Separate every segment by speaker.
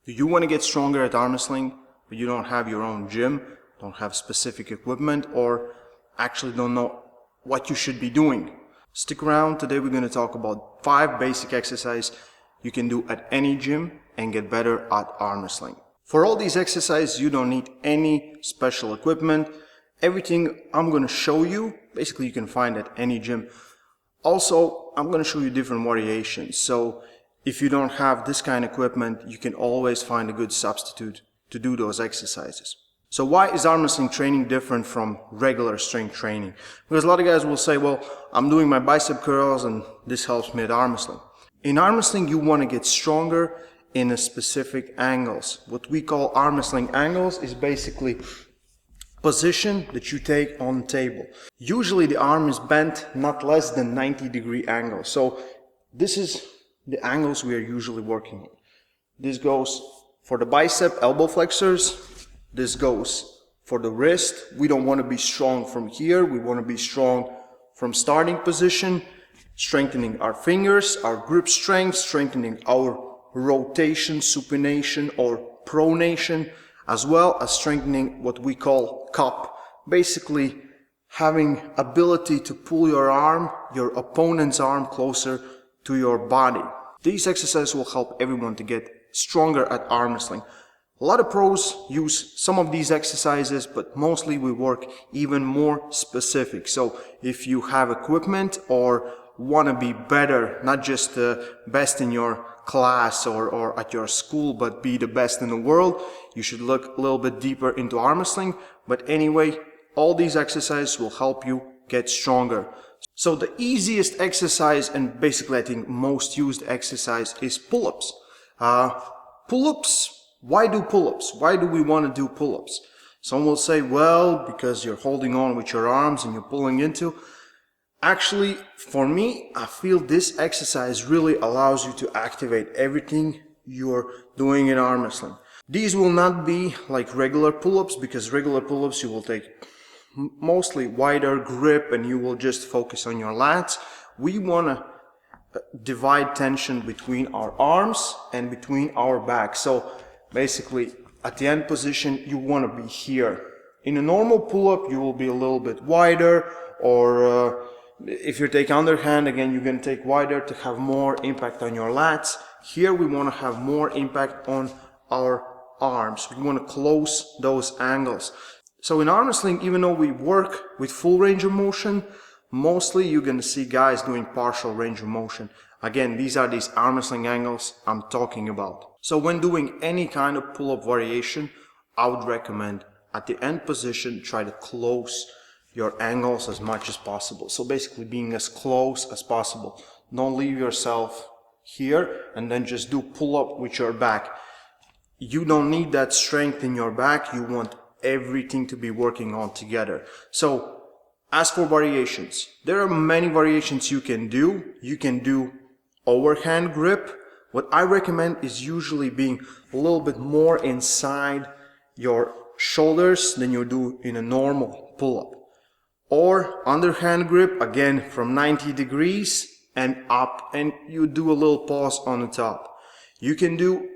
Speaker 1: Do you want to get stronger at arm wrestling, but you don't have your own gym, don't have specific equipment, or actually don't know what you should be doing? Stick around. Today we're going to talk about 5 basic exercises you can do at any gym and get better at arm wrestling. For all these exercises, you don't need any special equipment. Everything I'm going to show you, basically you can find at any gym. Also, I'm going to show you different variations. So if you don't have this kind of equipment, you can always find a good substitute to do those exercises. So why is arm wrestling training different from regular strength training? Because a lot of guys will say, well, I'm doing my bicep curls and this helps me at arm wrestling. In arm wrestling, you want to get stronger in a specific angles. What we call arm wrestling angles is basically position that you take on the table. Usually the arm is bent not less than 90-degree angle. So this is the angles we are usually working on. This goes for the bicep, elbow flexors. This goes for the wrist. We don't want to be strong from here. We want to be strong from starting position, strengthening our fingers, our grip strength, strengthening our rotation, supination or pronation, as well as strengthening what we call cup. Basically having ability to pull your arm, your opponent's arm, closer to your body. These exercises will help everyone to get stronger at arm wrestling. A lot of pros use some of these exercises, but mostly we work even more specific. So if you have equipment or want to be better, not just the best in your class or at your school, but be the best in the world, you should look a little bit deeper into arm wrestling. But anyway, all these exercises will help you get stronger. So the easiest exercise, and basically I think most used exercise, is pull-ups. Pull-ups, why do pull-ups? Why do we want to do pull-ups? Some will say, well, because you're holding on with your arms and you're pulling into. Actually, for me, I feel this exercise really allows you to activate everything you're doing in arm wrestling. These will not be like regular pull-ups, because regular pull-ups you will take mostly wider grip and you will just focus on your lats. We want to divide tension between our arms and between our back. So basically at the end position you want to be here. In a normal pull-up you will be a little bit wider, or if you take underhand, again you're going to take wider to have more impact on your lats. Here we want to have more impact on our arms. We want to close those angles. So in arm wrestling, even though we work with full range of motion, mostly you're going to see guys doing partial range of motion. Again, these are these arm wrestling angles I'm talking about. So when doing any kind of pull-up variation, I would recommend at the end position, try to close your angles as much as possible. So basically being as close as possible. Don't leave yourself here and then just do pull-up with your back. You don't need that strength in your back. You want everything to be working on together. So as for variations, there are many variations you can do. You can do overhand grip. What I recommend is usually being a little bit more inside your shoulders than you do in a normal pull-up. Or underhand grip, again from 90 degrees and up, and you do a little pause on the top. You can do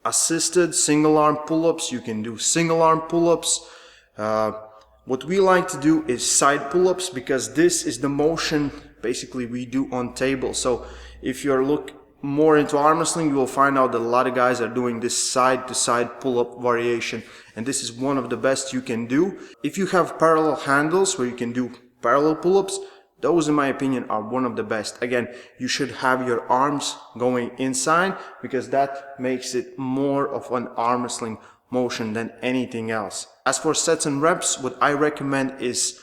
Speaker 1: assisted single arm pull-ups, you can do single arm pull-ups. What we like to do is side pull-ups, because this is the motion basically we do on table. So if you're look more into arm wrestling, you will find out that a lot of guys are doing this side to side pull-up variation, and this is one of the best you can do. If you have parallel handles where you can do parallel pull-ups, those in my opinion are one of the best. Again, you should have your arms going inside, because that makes it more of an arm wrestling motion than anything else. As for sets and reps, what I recommend is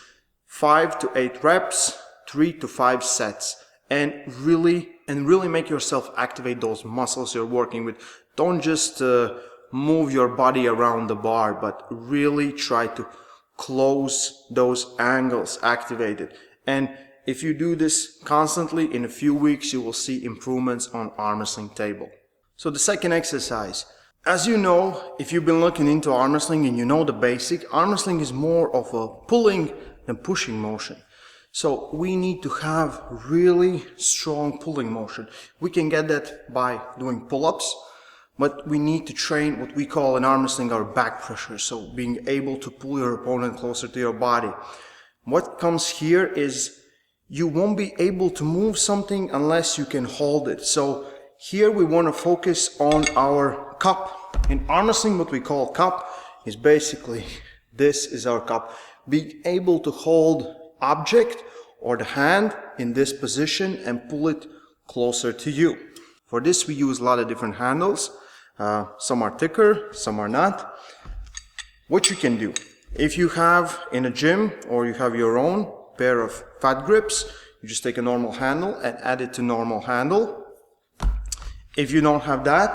Speaker 1: 5 to 8 reps, 3 to 5 sets, and really make yourself activate those muscles you're working with. Don't just move your body around the bar, but really try to close those angles activated. And if you do this constantly, in a few weeks you will see improvements on arm wrestling table. So the second exercise, as you know, if you've been looking into arm wrestling and you know the basic, arm wrestling is more of a pulling than pushing motion. So we need to have really strong pulling motion. We can get that by doing pull-ups. but we need to train what we call in arm wrestling our back pressure, so being able to pull your opponent closer to your body. What comes here is you won't be able to move something unless you can hold it. So here we want to focus on our cup. In arm wrestling, what we call cup is basically, this is our cup. Being able to hold object or the hand in this position and pull it closer to you. For this we use a lot of different handles. Some are thicker, some are not. What you can do, if you have in a gym or you have your own pair of fat grips, you just take a normal handle and add it to normal handle. If you don't have that,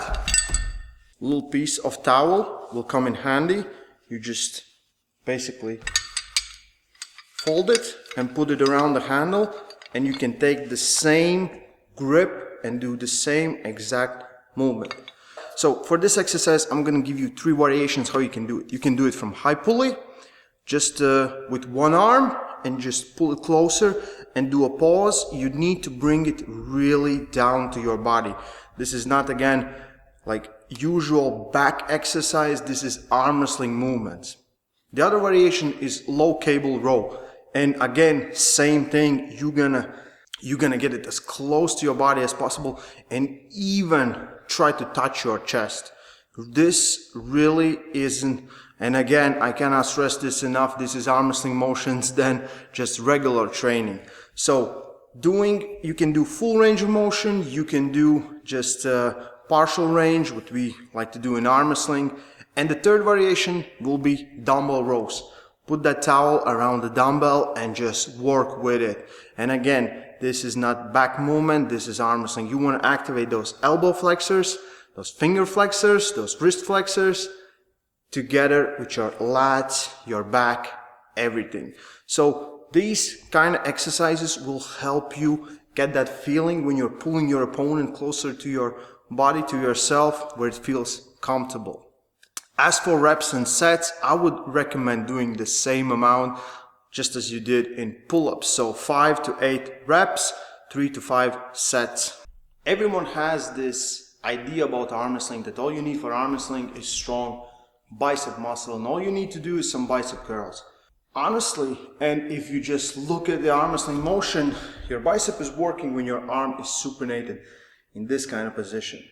Speaker 1: a little piece of towel will come in handy. You just basically fold it and put it around the handle, and you can take the same grip and do the same exact movement. So for this exercise, I'm going to give you 3 variations how you can do it. You can do it from high pulley, just with one arm, and just pull it closer and do a pause. You need to bring it really down to your body. This is not, again, like usual back exercise. This is arm wrestling movements. The other variation is low cable row. And again, same thing. You're gonna get it as close to your body as possible and even try to touch your chest. This really isn't, and again, I cannot stress this enough, this is arm wrestling motions than just regular training. So you can do full range of motion, you can do just partial range, what we like to do in arm wrestling. And the third variation will be dumbbell rows. Put that towel around the dumbbell and just work with it. And again, this is not back movement, this is arm wrestling. You want to activate those elbow flexors, those finger flexors, those wrist flexors, together with your lats, your back, everything. So these kind of exercises will help you get that feeling when you're pulling your opponent closer to your body, to yourself, where it feels comfortable. As for reps and sets, I would recommend doing the same amount just as you did in pull-ups. So 5 to 8 reps, 3 to 5 sets. Everyone has this idea about arm wrestling that all you need for arm wrestling is strong bicep muscle, and all you need to do is some bicep curls. Honestly, and if you just look at the arm wrestling motion, your bicep is working when your arm is supinated in this kind of position.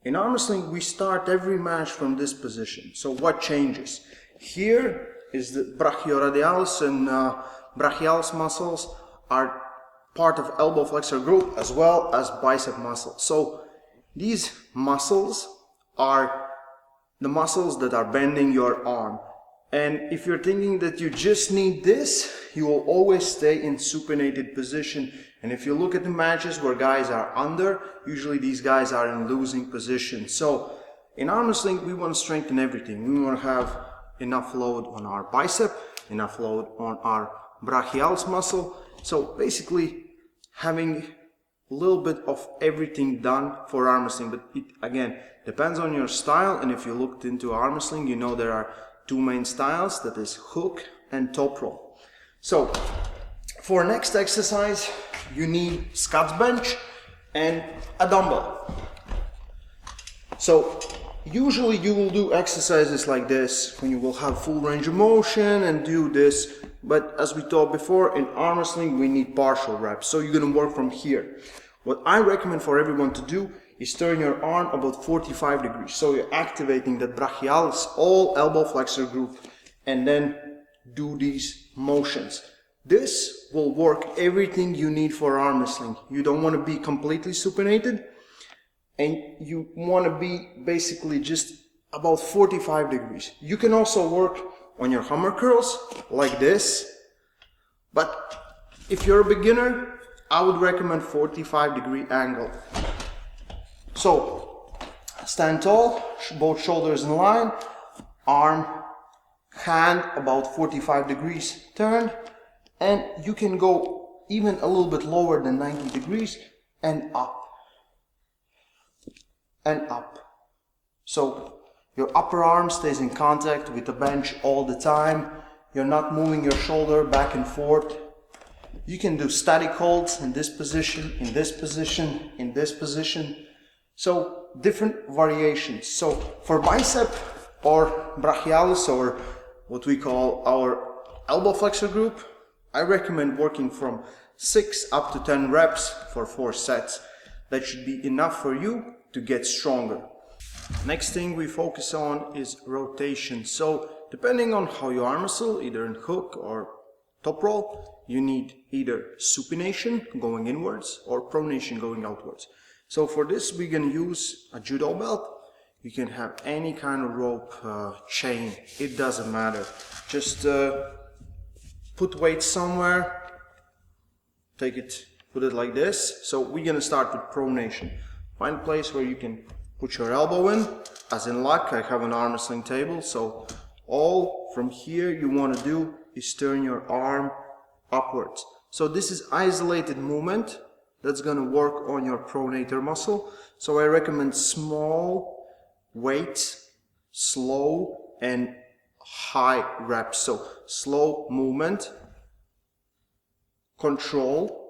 Speaker 1: In arm wrestling, we start every match from this position. So what changes? Here is the brachioradialis and brachialis muscles are part of elbow flexor group as well as bicep muscles. So these muscles are the muscles that are bending your arm. And if you're thinking that you just need this, you will always stay in supinated position. And if you look at the matches where guys are under, usually these guys are in losing position. So in arm wrestling, we want to strengthen everything. We want to have enough load on our bicep, enough load on our brachialis muscle. So basically having a little bit of everything done for arm wrestling. But it, again, depends on your style. And if you looked into arm wrestling, you know there are 2 main styles, that is hook and top rope. So for next exercise, you need Scott's bench and a dumbbell. So usually you will do exercises like this when you will have full range of motion and do this, but as we talked before, in arm wrestling we need partial reps, so you're going to work from here. What I recommend for everyone to do is turn your arm about 45 degrees, so you're activating that brachialis, all elbow flexor group, and then do these motions. This will work everything you need for arm wrestling. You don't want to be completely supinated, and you want to be basically just about 45 degrees. You can also work on your hammer curls like this, but if you're a beginner, I would recommend 45-degree angle. So stand tall, both shoulders in line, arm, hand about 45 degrees turned, and you can go even a little bit lower than 90 degrees and up and up. So your upper arm stays in contact with the bench all the time. You're not moving your shoulder back and forth. You can do static holds in this position, in this position, in this position. So different variations. So for bicep or brachialis, or what we call our elbow flexor group, I recommend working from 6 up to 10 reps for 4 sets. That should be enough for you to get stronger. Next thing we focus on is rotation. So depending on how you arm wrestle, either in hook or top roll, you need either supination going inwards or pronation going outwards. So for this we're going to use a judo belt. You can have any kind of rope, chain, it doesn't matter. Just put weight somewhere, take it, put it like this. So we're going to start with pronation. Find a place where you can put your elbow in. As in luck, I have an arm wrestling table, so all from here you want to do is turn your arm upwards. So this is isolated movement that's going to work on your pronator muscle. So I recommend small weights, slow and high reps. So slow movement, control.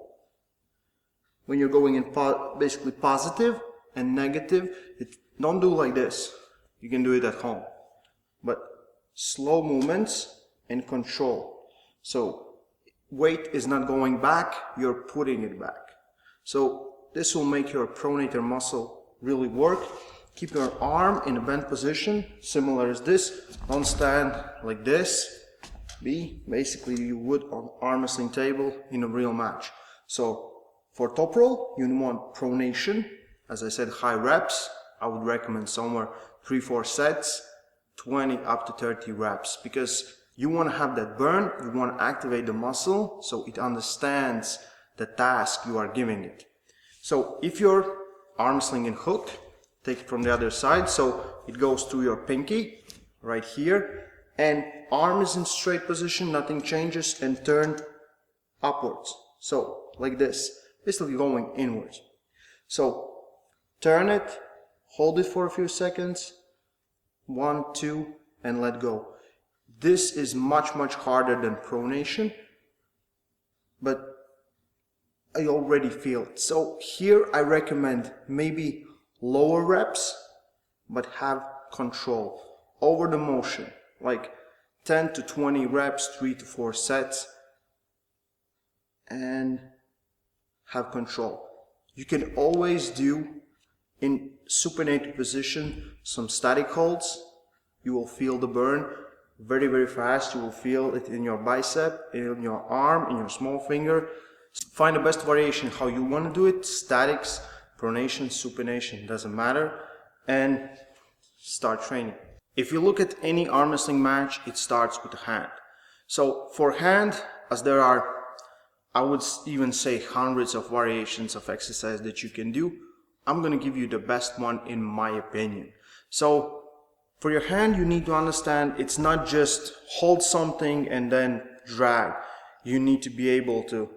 Speaker 1: When you're going in basically positive and negative, don't do like this. You can do it at home. But slow movements and control. So weight is not going back, you're putting it back. So this will make your pronator muscle really work. Keep your arm in a bent position, similar as this. Don't stand like this. Basically you would on arm wrestling table in a real match. So for top roll, you want pronation. As I said, high reps. I would recommend somewhere 3-4 sets, 20 up to 30 reps, because you want to have that burn, you want to activate the muscle so it understands the task you are giving it. So if you're arm wrestling in hook, take it from the other side, so it goes through your pinky right here, and arm is in straight position, nothing changes, and turn upwards. So like this, basically going inwards. So turn it, hold it for a few seconds, 1, 2, and let go. This is much harder than pronation, but I already feel it. So here I recommend maybe lower reps, but have control over the motion, like 10 to 20 reps, 3 to 4 sets, and have control. You can always do in supinated position some static holds. You will feel the burn very fast. You will feel it in your bicep, in your arm, in your small finger. Find the best variation how you want to do it. Statics, pronation, supination, doesn't matter, and start training. If you look at any arm wrestling match, it starts with the hand. So for hand, as there are, I would even say, hundreds of variations of exercise that you can do, I'm going to give you the best one in my opinion. So for your hand, you need to understand it's not just hold something and then drag. You need to be able to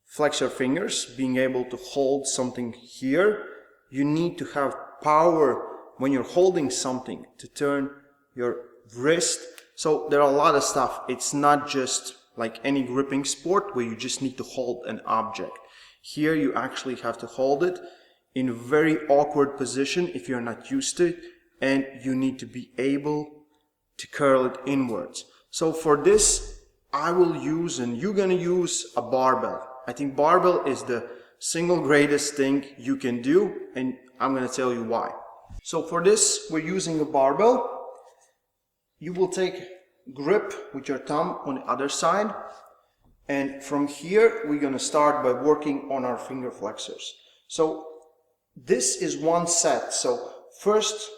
Speaker 1: flex your fingers, being able to hold something here. You need to have power when you're holding something to turn your wrist. So there are a lot of stuff. It's not just like any gripping sport where you just need to hold an object. Here you actually have to hold it in a very awkward position if you're not used to it, and you need to be able to curl it inwards. So for this, I will use, and you're gonna use, a barbell. I think barbell is the single greatest thing you can do, and I'm gonna tell you why. So for this, we're using a barbell. You will take grip with your thumb on the other side, and from here we're gonna start by working on our finger flexors. So this is one set. So first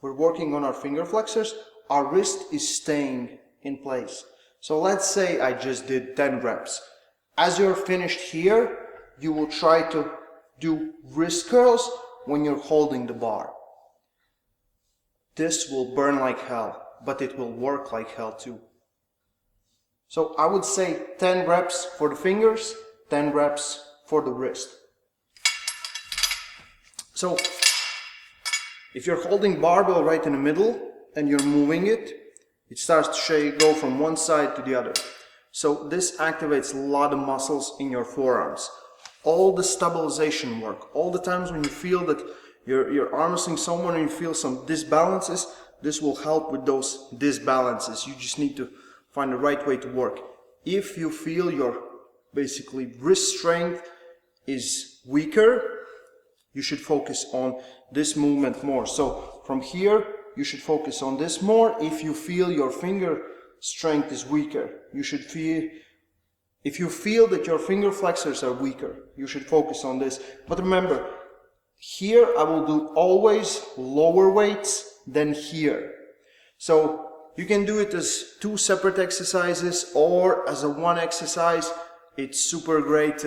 Speaker 1: we're working on our finger flexors. Our wrist is staying in place. So let's say I just did 10 reps. As you're finished here, you will try to do wrist curls when you're holding the bar. This will burn like hell, but it will work like hell too. So I would say 10 reps for the fingers, 10 reps for the wrist. So if you're holding barbell right in the middle and you're moving it, it starts to go from one side to the other. So this activates a lot of muscles in your forearms. All the stabilization work, all the times when you feel that you're arm wrestling someone and you feel some disbalances, this will help with those disbalances. You just need to find the right way to work. If you feel your basically wrist strength is weaker, you should focus on this movement more. So from here, you should focus on this more. If you feel your finger strength is weaker, you should feel, if you feel that your finger flexors are weaker, you should focus on this. But remember, here I will do always lower weights than here. So you can do it as 2 separate exercises or as a 1 exercise. It's super great.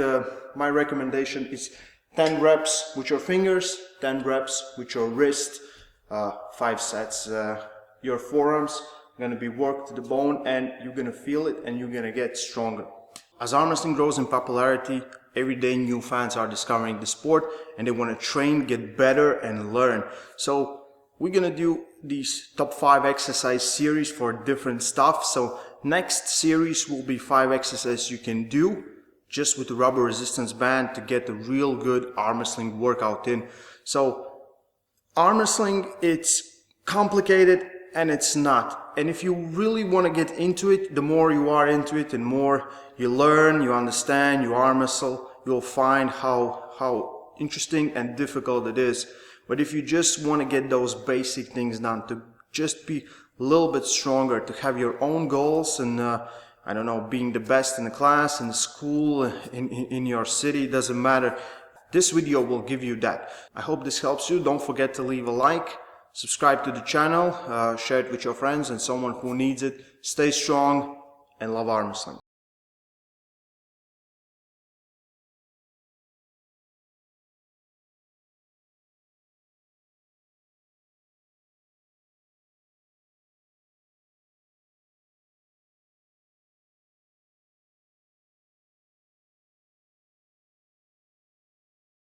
Speaker 1: My recommendation is 10 reps with your fingers, 10 reps with your wrist, 5 sets. Your forearms are going to be worked to the bone and you're going to feel it and you're going to get stronger. As arm wrestling grows in popularity, every day new fans are discovering the sport and they want to train, get better and learn. So we're going to do these top 5 exercise series for different stuff. So next series will be 5 exercises you can do just with the rubber resistance band to get a real good arm wrestling workout in. So arm wrestling, it's complicated and it's not. And if you really want to get into it, the more you are into it and more you learn, you understand, you arm wrestle, you'll find how interesting and difficult it is. But if you just want to get those basic things done, to just be a little bit stronger, to have your own goals and I don't know, being the best in the class, in the school, in your city, doesn't matter. This video will give you that. I hope this helps you. Don't forget to leave a like, subscribe to the channel, share it with your friends and someone who needs it. Stay strong and love arm wrestling.